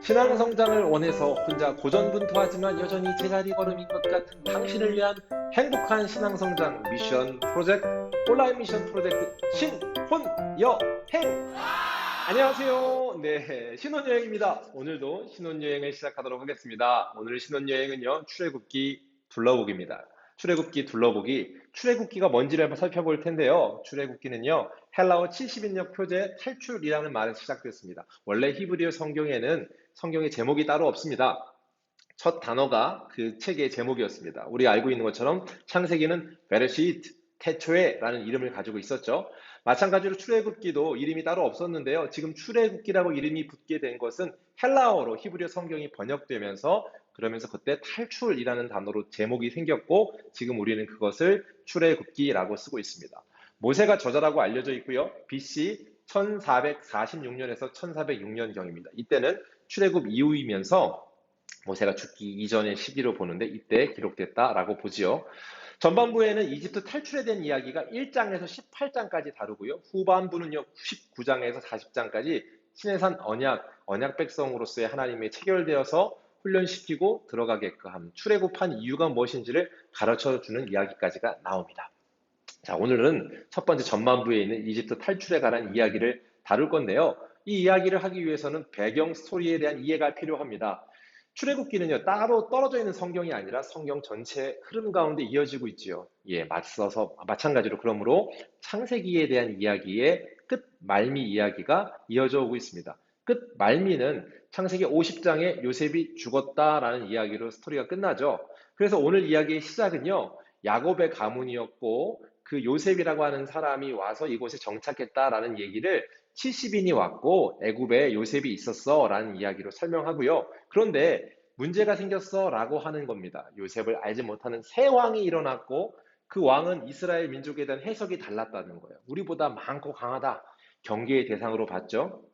신앙 성장을 원해서 혼자 고전분투하지만 여전히 제자리 걸음인 것 같은 당신을 위한 행복한 신앙 성장 미션 프로젝트 온라인 미션 프로젝트 신혼여행. 안녕하세요. 네, 신혼여행입니다. 오늘도 신혼여행을 시작하도록 하겠습니다. 오늘 신혼여행은요, 출애굽기 둘러보기입니다. 출애굽기가 뭔지를 한번 살펴볼 텐데요. 출애굽기는요, 헬라어 70인역 표제 탈출이라는 말에서 시작됐습니다. 원래 히브리어 성경에는 성경의 제목이 따로 없습니다. 첫 단어가 그 책의 제목이었습니다. 우리가 알고 있는 것처럼 창세기는 베레시트, 태초에라는 이름을 가지고 있었죠. 마찬가지로 출애굽기도 이름이 따로 없었는데요. 지금 출애굽기라고 이름이 붙게 된 것은 헬라어로 히브리어 성경이 번역되면서 그러면서 그때 탈출이라는 단어로 제목이 생겼고 지금 우리는 그것을 출애굽기라고 쓰고 있습니다. 모세가 저자라고 알려져 있고요. BC 1446년에서 1406년경입니다. 이때는 출애굽 이후이면서 모세가 죽기 이전의 시기로 보는데 이때 기록됐다라고 보지요. 전반부에는 이집트 탈출에 대한 이야기가 1장에서 18장까지 다루고요. 후반부는요, 19장에서 40장까지 시내산 언약 백성으로서의 하나님의 체결되어서 훈련시키고 들어가게끔 함, 출애굽한 이유가 무엇인지를 가르쳐주는 이야기까지가 나옵니다. 자, 오늘은 첫 번째 전반부에 있는 이집트 탈출에 관한 이야기를 다룰 건데요. 이 이야기를 하기 위해서는 배경 스토리에 대한 이해가 필요합니다. 출애굽기는요, 따로 떨어져 있는 성경이 아니라 성경 전체 흐름 가운데 이어지고 있지요. 예, 마찬가지로 그러므로 창세기에 대한 이야기의 끝 말미 이야기가 이어져 오고 있습니다. 끝 말미는 창세기 50장에 요셉이 죽었다라는 이야기로 스토리가 끝나죠. 그래서 오늘 이야기의 시작은요, 야곱의 가문이었고 그 요셉이라고 하는 사람이 와서 이곳에 정착했다라는 얘기를 70인이 왔고 애굽에 요셉이 있었어 라는 이야기로 설명하고요. 그런데 문제가 생겼어 라고 하는 겁니다. 요셉을 알지 못하는 새 왕이 일어났고 그 왕은 이스라엘 민족에 대한 해석이 달랐다는 거예요. 우리보다 많고 강하다. 경계의 대상으로 봤죠.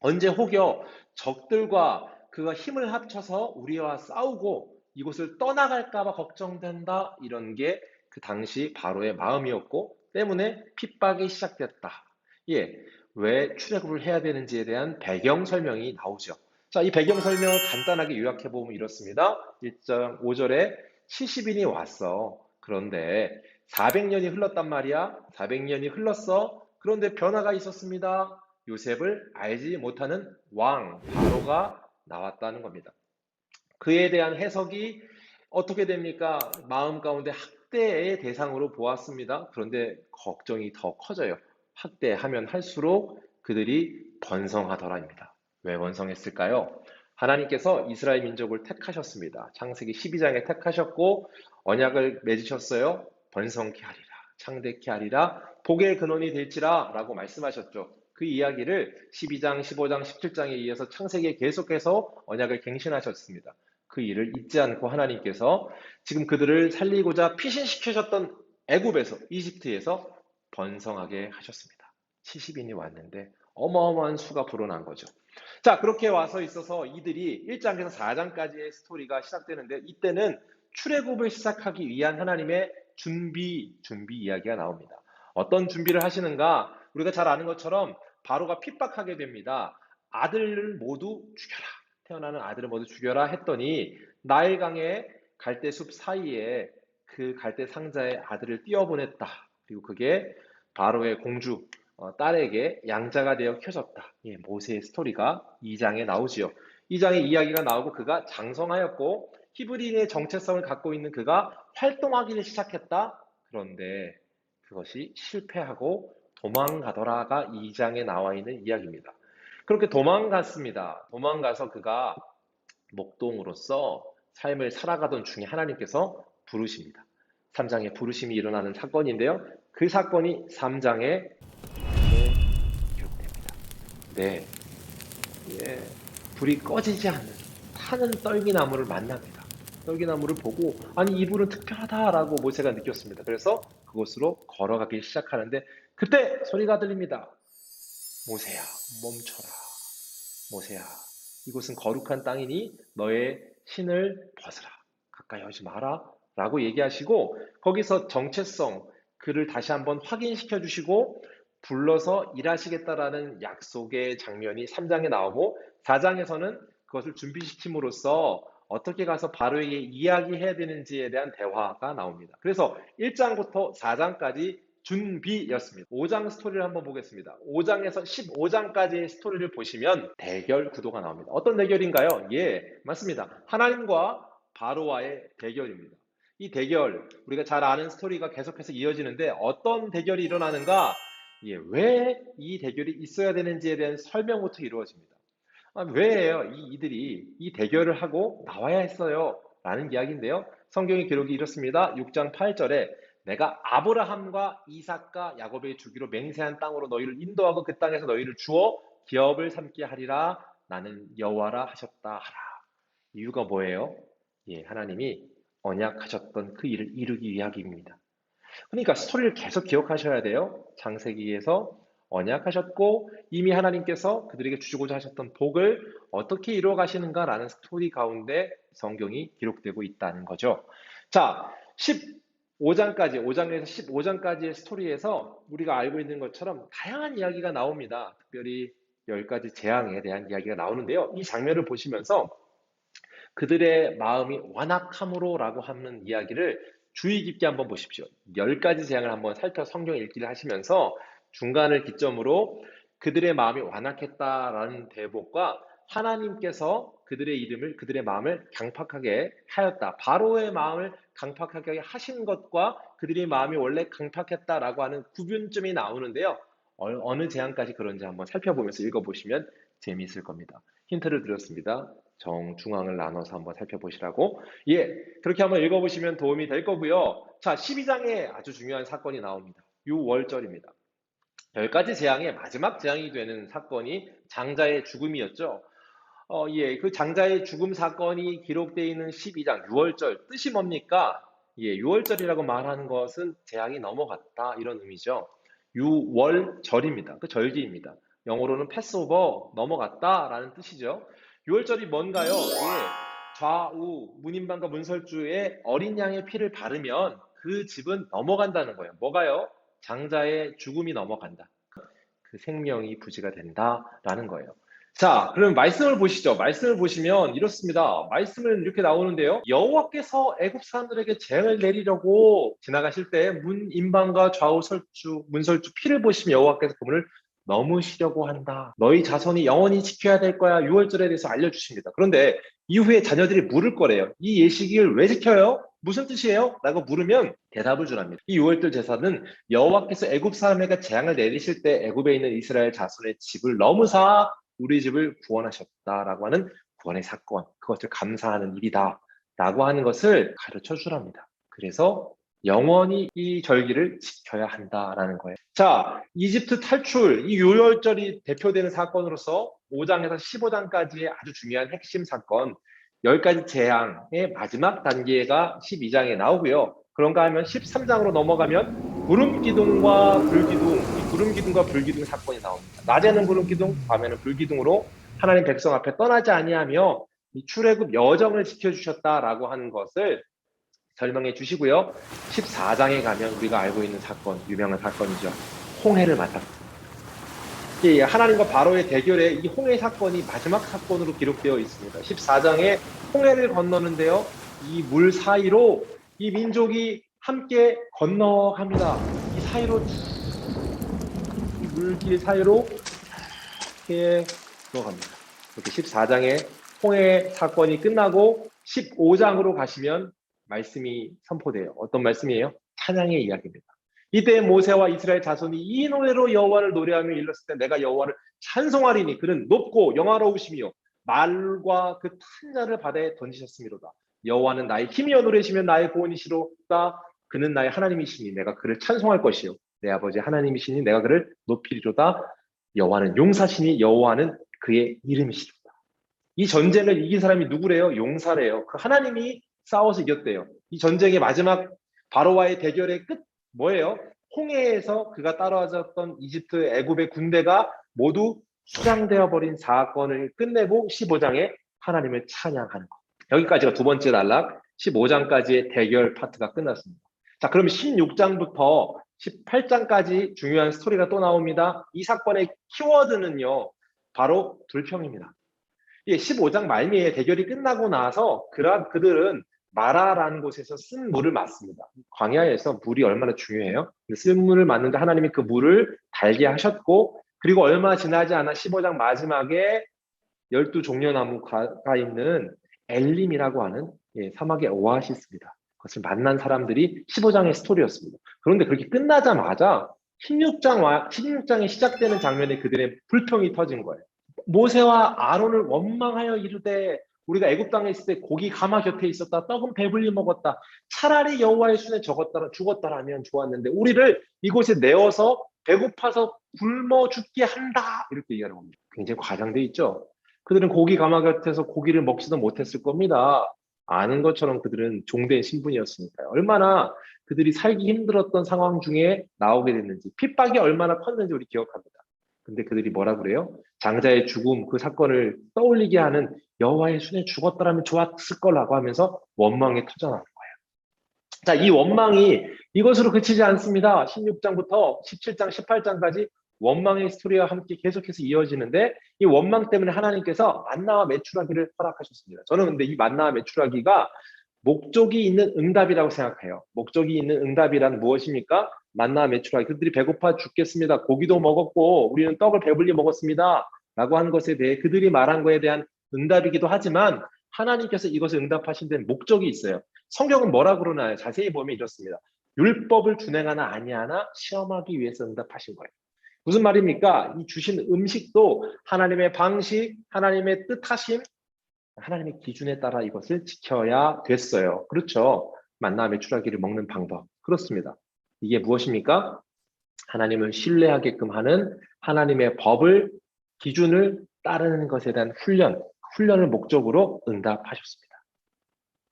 언제 혹여 적들과 그가 힘을 합쳐서 우리와 싸우고 이곳을 떠나갈까 봐 걱정된다. 이런 게 그 당시 바로의 마음이었고 때문에 핍박이 시작됐다. 예, 왜 출애굽을 해야 되는지에 대한 배경 설명이 나오죠. 자, 이 배경 설명을 간단하게 요약해 보면 이렇습니다. 1장 5절에 70인이 왔어. 그런데 400년이 흘렀단 말이야. 400년이 흘렀어. 그런데 변화가 있었습니다. 요셉을 알지 못하는 왕 바로가 나왔다는 겁니다. 그에 대한 해석이 어떻게 됩니까? 마음 가운데 학대의 대상으로 보았습니다. 그런데 걱정이 더 커져요. 학대하면 할수록 그들이 번성하더라입니다. 왜 번성했을까요? 하나님께서 이스라엘 민족을 택하셨습니다. 창세기 12장에 택하셨고 언약을 맺으셨어요. 번성케 하리라, 창대케 하리라, 복의 근원이 될지라 라고 말씀하셨죠. 그 이야기를 12장, 15장, 17장에 이어서 창세기에 계속해서 언약을 갱신하셨습니다. 그 일을 잊지 않고 하나님께서 지금 그들을 살리고자 피신시키셨던 애굽에서, 이집트에서 번성하게 하셨습니다. 70인이 왔는데 어마어마한 수가 불어난 거죠. 자, 그렇게 와서 있어서 이들이 1장에서 4장까지의 스토리가 시작되는데 이때는 출애굽을 시작하기 위한 하나님의 준비 이야기가 나옵니다. 어떤 준비를 하시는가? 우리가 잘 아는 것처럼 바로가 핍박하게 됩니다. 아들을 모두 죽여라. 태어나는 아들을 모두 죽여라 했더니 나일강의 갈대숲 사이에 그 갈대 상자의 아들을 띄어보냈다. 그리고 그게 바로의 공주 딸에게 양자가 되어 켜졌다. 예, 모세의 스토리가 2장에 나오지요. 2장에 이야기가 나오고 그가 장성하였고 히브리인의 정체성을 갖고 있는 그가 활동하기를 시작했다. 그런데 그것이 실패하고 도망가더라가 2장에 나와 있는 이야기입니다. 그렇게 도망갔습니다. 도망가서 그가 목동으로서 삶을 살아가던 중에 하나님께서 부르십니다. 3장에 부르심이 일어나는 사건인데요. 그 사건이 3장에 기록됩니다. 네, 예, 불이 꺼지지 않는 타는 떨기나무를 만납니다. 떨기나무를 보고 아니 이불은 특별하다라고 모세가 느꼈습니다. 그래서 그곳으로 걸어가기 시작하는데 그때 소리가 들립니다. 모세야, 멈춰라. 모세야, 이곳은 거룩한 땅이니 너의 신을 벗으라. 가까이 오지 마라. 라고 얘기하시고 거기서 정체성, 그를 다시 한번 확인시켜 주시고 불러서 일하시겠다라는 약속의 장면이 3장에 나오고 4장에서는 그것을 준비시킴으로써 어떻게 가서 바로에게 이야기해야 되는지에 대한 대화가 나옵니다. 그래서 1장부터 4장까지 준비였습니다. 5장 스토리를 한번 보겠습니다. 5장에서 15장까지의 스토리를 보시면 대결 구도가 나옵니다. 어떤 대결인가요? 예, 맞습니다. 하나님과 바로와의 대결입니다. 이 대결, 우리가 잘 아는 스토리가 계속해서 이어지는데 어떤 대결이 일어나는가? 예, 왜 이 대결이 있어야 되는지에 대한 설명부터 이루어집니다. 왜요? 이들이 이 대결을 하고 나와야 했어요. 라는 이야기인데요. 성경의 기록이 이렇습니다. 6장 8절에 내가 아브라함과 이삭과 야곱에게 주기로 맹세한 땅으로 너희를 인도하고 그 땅에서 너희를 주어 기업을 삼게 하리라. 나는 여호와라 하셨다 하라. 이유가 뭐예요? 예, 하나님이 언약하셨던 그 일을 이루기 위함입니다. 그러니까 스토리를 계속 기억하셔야 돼요. 창세기에서 언약하셨고 이미 하나님께서 그들에게 주시고자 하셨던 복을 어떻게 이루어 가시는가라는 스토리 가운데 성경이 기록되고 있다는 거죠. 자, 15장까지, 5장에서 15장까지의 스토리에서 우리가 알고 있는 것처럼 다양한 이야기가 나옵니다. 특별히 10가지 재앙에 대한 이야기가 나오는데요. 이 장면을 보시면서 그들의 마음이 완악함으로라고 하는 이야기를 주의 깊게 한번 보십시오. 10가지 재앙을 한번 살펴 성경 읽기를 하시면서 중간을 기점으로 그들의 마음이 완악했다라는 대목과 하나님께서 그들의 마음을 강팍하게 하였다. 바로의 마음을 강팍하게 하신 것과 그들의 마음이 원래 강팍했다라고 하는 구분점이 나오는데요. 어느 재앙까지 그런지 한번 살펴보면서 읽어보시면 재미있을 겁니다. 힌트를 드렸습니다. 정중앙을 나눠서 한번 살펴보시라고. 예, 그렇게 한번 읽어보시면 도움이 될 거고요. 자, 12장에 아주 중요한 사건이 나옵니다. 유월절입니다. 10가지 재앙의 마지막 재앙이 되는 사건이 장자의 죽음이었죠. 예, 그 장자의 죽음 사건이 기록되어 있는 12장 유월절 뜻이 뭡니까? 예, 유월절이라고 말하는 것은 재앙이 넘어갔다 이런 의미죠. 유월절입니다. 그 절기입니다. 영어로는 패스오버 넘어갔다라는 뜻이죠. 유월절이 뭔가요? 예, 좌우 문인방과 문설주의 어린 양의 피를 바르면 그 집은 넘어간다는 거예요. 뭐가요? 장자의 죽음이 넘어간다. 그 생명이 부지가 된다라는 거예요. 자, 그럼 말씀을 보시죠. 말씀을 보시면 이렇습니다. 말씀은 이렇게 나오는데요. 여호와께서 애굽 사람들에게 재앙을 내리려고 지나가실 때 문인방과 좌우 설주, 문설주 피를 보시면 여호와께서 그분을 넘으시려고 한다. 너희 자손이 영원히 지켜야 될 거야. 유월절에 대해서 알려주십니다. 그런데 이후에 자녀들이 물을 거래요. 이 예식을 왜 지켜요? 무슨 뜻이에요? 라고 물으면 대답을 주랍니다. 이 유월절 제사는 여호와께서 애굽 사람에게 재앙을 내리실 때 애굽에 있는 이스라엘 자손의 집을 넘으사 우리 집을 구원하셨다라고 하는 구원의 사건, 그것을 감사하는 일이다라고 하는 것을 가르쳐 주랍니다. 그래서 영원히 이 절기를 지켜야 한다라는 거예요. 자, 이집트 탈출, 이 유월절이 대표되는 사건으로서 5장에서 15장까지의 아주 중요한 핵심 사건, 10가지 재앙의 마지막 단계가 12장에 나오고요. 그런가 하면 13장으로 넘어가면 구름기둥과 불기둥, 이 구름기둥과 불기둥 사건이 나옵니다. 낮에는 구름기둥, 밤에는 불기둥으로 하나님 백성 앞에 떠나지 아니하며 이 출애굽 여정을 지켜주셨다라고 하는 것을 설명해 주시고요. 14장에 가면 우리가 알고 있는 사건, 유명한 사건이죠. 홍해를 맞았습니다. 하나님과 바로의 대결에 이 홍해 사건이 마지막 사건으로 기록되어 있습니다. 14장에 홍해를 건너는데요. 이 물 사이로 이 민족이 함께 건너갑니다. 이 사이로, 이 물길 사이로 이렇게 들어갑니다. 이렇게 14장에 홍해 사건이 끝나고 15장으로 가시면 말씀이 선포돼요. 어떤 말씀이에요? 찬양의 이야기입니다. 이때 모세와 이스라엘 자손이 이 노래로 여호와를 노래하며 일렀을 때 내가 여호와를 찬송하리니 그는 높고 영화로우시며 말과 그 탄자를 바다에 던지셨음이로다. 여호와는 나의 힘이여 노래시며 나의 구원이시로다. 그는 나의 하나님이시니 내가 그를 찬송할 것이요 내 아버지 하나님이시니 내가 그를 높이리로다. 여호와는 용사시니 여호와는 그의 이름이시로다. 이 전쟁을 이긴 사람이 누구래요? 용사래요. 그 하나님이 싸워서 이겼대요. 이 전쟁의 마지막 바로와의 대결의 끝 뭐예요? 홍해에서 그가 따라왔던 이집트 애굽의 군대가 모두 수장되어 버린 사건을 끝내고 15장에 하나님을 찬양하는 것. 여기까지가 두 번째 단락, 15장까지의 대결 파트가 끝났습니다. 자, 그럼 16장부터 18장까지 중요한 스토리가 또 나옵니다. 이 사건의 키워드는요, 바로 불평입니다. 이 15장 말미에 대결이 끝나고 나서 그들은 마라라는 곳에서 쓴 물을 맞습니다. 광야에서 물이 얼마나 중요해요? 쓴 물을 맞는데 하나님이 그 물을 달게 하셨고, 그리고 얼마 지나지 않아 15장 마지막에 12종려나무가 있는 엘림이라고 하는 사막의 오아시스입니다. 그것을 만난 사람들이 15장의 스토리였습니다. 그런데 그렇게 끝나자마자 16장에 시작되는 장면에 그들의 불평이 터진 거예요. 모세와 아론을 원망하여 이르되 우리가 애굽 땅에 있을 때 고기 가마 곁에 있었다. 떡은 배불리 먹었다. 차라리 여호와의 손에 죽었다라면 좋았는데 우리를 이곳에 내어서 배고파서 굶어 죽게 한다. 이렇게 얘기하는 겁니다. 굉장히 과장돼 있죠. 그들은 고기 가마 곁에서 고기를 먹지도 못했을 겁니다. 아는 것처럼 그들은 종된 신분이었으니까요. 얼마나 그들이 살기 힘들었던 상황 중에 나오게 됐는지, 핍박이 얼마나 컸는지 우리 기억합니다. 근데 그들이 뭐라 그래요? 장자의 죽음, 그 사건을 떠올리게 하는 여호와의 손에 죽었더라면 좋았을 거라고 하면서 원망에 터져나가는 거예요. 자, 이 원망이 이것으로 그치지 않습니다. 16장부터 17장, 18장까지 원망의 스토리와 함께 계속해서 이어지는데 이 원망 때문에 하나님께서 만나와 메추라기를 허락하셨습니다. 저는 근데 이 만나와 메추라기가 목적이 있는 응답이라고 생각해요. 목적이 있는 응답이란 무엇입니까? 만나와 메추라기. 그들이 배고파 죽겠습니다. 고기도 먹었고 우리는 떡을 배불리 먹었습니다. 라고 하는 것에 대해 그들이 말한 것에 대한 응답이기도 하지만 하나님께서 이것을 응답하신 데는 목적이 있어요. 성경은 뭐라 그러나요? 자세히 보면 이렇습니다. 율법을 준행하나 아니하나 시험하기 위해서 응답하신 거예요. 무슨 말입니까? 이 주신 음식도 하나님의 방식, 하나님의 뜻하심, 하나님의 기준에 따라 이것을 지켜야 됐어요. 그렇죠? 만나 메추라기를 먹는 방법. 그렇습니다. 이게 무엇입니까? 하나님을 신뢰하게끔 하는 하나님의 법을, 기준을 따르는 것에 대한 훈련을 목적으로 응답하셨습니다.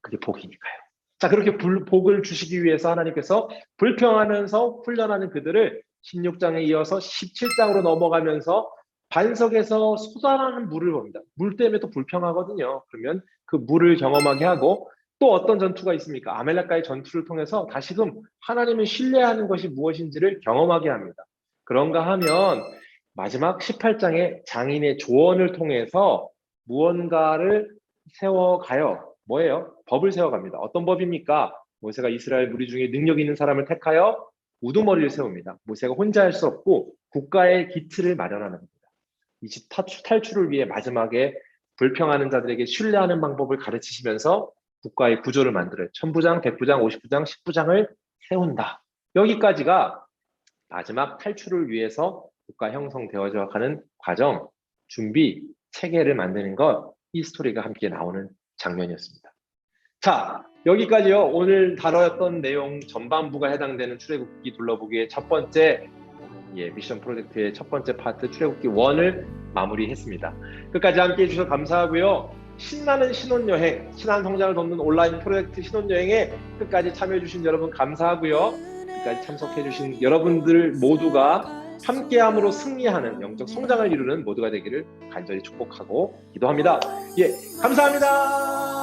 그게 복이니까요. 자, 그렇게 복을 주시기 위해서 하나님께서 불평하면서 훈련하는 그들을 16장에 이어서 17장으로 넘어가면서 반석에서 솟아나는 물을 봅니다. 물 때문에 또 불평하거든요. 그러면 그 물을 경험하게 하고 또 어떤 전투가 있습니까? 아멜렉과의 전투를 통해서 다시금 하나님을 신뢰하는 것이 무엇인지를 경험하게 합니다. 그런가 하면 마지막 18장의 장인의 조언을 통해서 무언가를 세워가요. 뭐예요? 법을 세워갑니다. 어떤 법입니까? 모세가 이스라엘 무리 중에 능력 있는 사람을 택하여 우두머리를 세웁니다. 모세가 혼자 할 수 없고 국가의 기틀을 마련하는 겁니다. 이 탈출을 위해 마지막에 불평하는 자들에게 신뢰하는 방법을 가르치시면서 국가의 구조를 만들어요. 1000부장, 100부장, 50부장, 10부장을 세운다. 여기까지가 마지막 탈출을 위해서 국가 형성되어져 가는 과정, 준비, 체계를 만드는 것, 이 스토리가 함께 나오는 장면이었습니다. 자, 여기까지요. 오늘 다뤘던 내용 전반부가 해당되는 출애굽기 둘러보기의 첫 번째 미션 프로젝트의 첫 번째 파트 출애굽기 1을 마무리했습니다. 끝까지 함께 해주셔서 감사하고요. 신나는 신혼여행, 신앙 성장을 돕는 온라인 프로젝트 신혼여행에 끝까지 참여해주신 여러분 감사하고요. 끝까지 참석해주신 여러분들 모두가 함께함으로 승리하는 영적 성장을 이루는 모두가 되기를 간절히 축복하고 기도합니다. 감사합니다.